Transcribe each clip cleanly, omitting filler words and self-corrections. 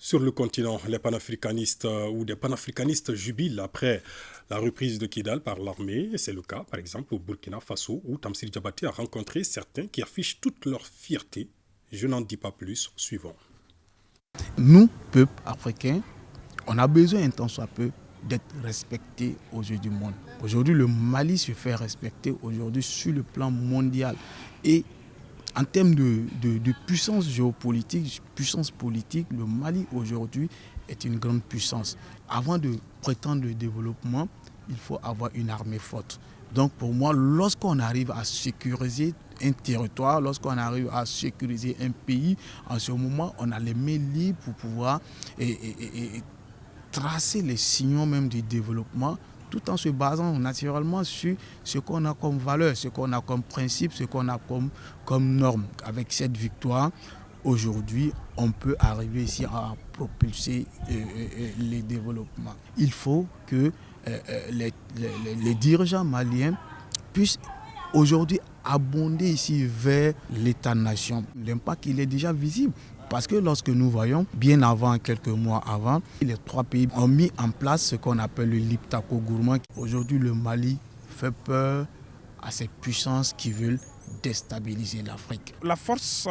Sur le continent, les panafricanistes ou des panafricanistes jubilent après la reprise de Kidal par l'armée. C'est le cas, par exemple, au Burkina Faso, où Tamsir Diabaté a rencontré certains qui affichent toute leur fierté. Je n'en dis pas plus, suivant. Nous, peuple africain, on a besoin un tant soit peu d'être respectés aux yeux du monde. Aujourd'hui, le Mali se fait respecter aujourd'hui sur le plan mondial. Et en termes de puissance géopolitique, puissance politique, le Mali aujourd'hui est une grande puissance. Avant de prétendre le développement, il faut avoir une armée forte. Donc pour moi, lorsqu'on arrive à sécuriser un territoire, lorsqu'on arrive à sécuriser un pays, en ce moment, on a les mains libres pour pouvoir tracer les signaux même du développement tout en se basant naturellement sur ce qu'on a comme valeur, ce qu'on a comme principe, ce qu'on a comme norme. Avec cette victoire, aujourd'hui, on peut arriver ici à propulser les développements. Il faut que les dirigeants maliens puissent aujourd'hui abonder ici vers l'État-nation. L'impact, il est déjà visible. Parce que lorsque nous voyons, bien avant, quelques mois avant, les trois pays ont mis en place ce qu'on appelle le Liptako Gourmand. Aujourd'hui, le Mali fait peur à ces puissances qui veulent déstabiliser l'Afrique. La force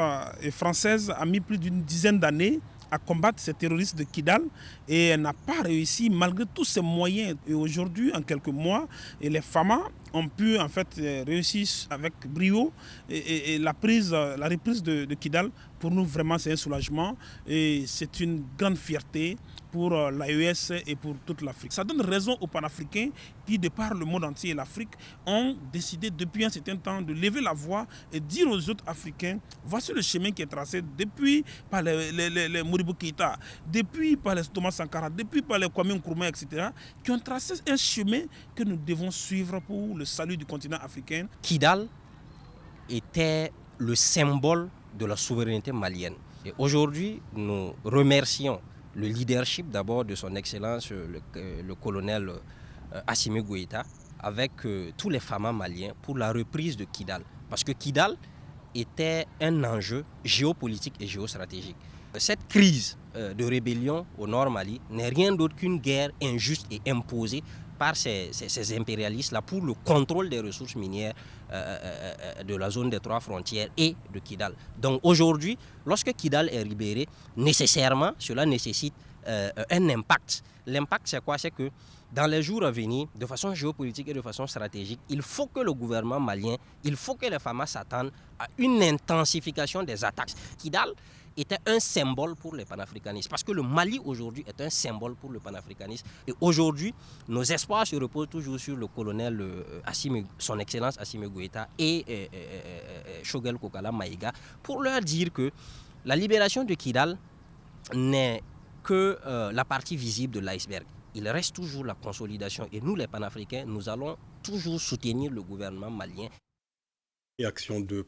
française a mis plus d'une dizaine d'années à combattre ces terroristes de Kidal et elle n'a pas réussi malgré tous ces moyens. Et aujourd'hui, en quelques mois, les FAMA ont pu en fait réussir avec brio et la reprise de Kidal. Pour nous, vraiment, c'est un soulagement et c'est une grande fierté pour l'AES et pour toute l'Afrique. Ça donne raison aux panafricains qui, de par le monde entier et l'Afrique, ont décidé depuis un certain temps de lever la voix et dire aux autres Africains, voici le chemin qui est tracé depuis par les Modibo Keïta, depuis par les Thomas Sankara, depuis par les Kwame Nkrumah, etc., qui ont tracé un chemin que nous devons suivre pour le salut du continent africain. Kidal était le symbole de la souveraineté malienne. Et aujourd'hui, nous remercions le leadership d'abord de son Excellence le colonel Assimi Goïta avec tous les FAMA maliens pour la reprise de Kidal. Parce que Kidal était un enjeu géopolitique et géostratégique. Cette crise de rébellion au nord Mali n'est rien d'autre qu'une guerre injuste et imposée par ces impérialistes-là pour le contrôle des ressources minières de la zone des trois frontières et de Kidal. Donc aujourd'hui, lorsque Kidal est libéré, nécessairement, cela nécessite un impact. L'impact, c'est quoi? C'est que dans les jours à venir, de façon géopolitique et de façon stratégique, il faut que le gouvernement malien, il faut que les FAMA s'attendent à une intensification des attaques. Kidal était un symbole pour les panafricanistes. Parce que le Mali aujourd'hui est un symbole pour le panafricanisme. Et aujourd'hui, nos espoirs se reposent toujours sur le colonel son Excellence Assimi Goïta et Choguel Kokala Maïga pour leur dire que la libération de Kidal n'est que la partie visible de l'iceberg. Il reste toujours la consolidation. Et nous, les panafricains, nous allons toujours soutenir le gouvernement malien. Et action de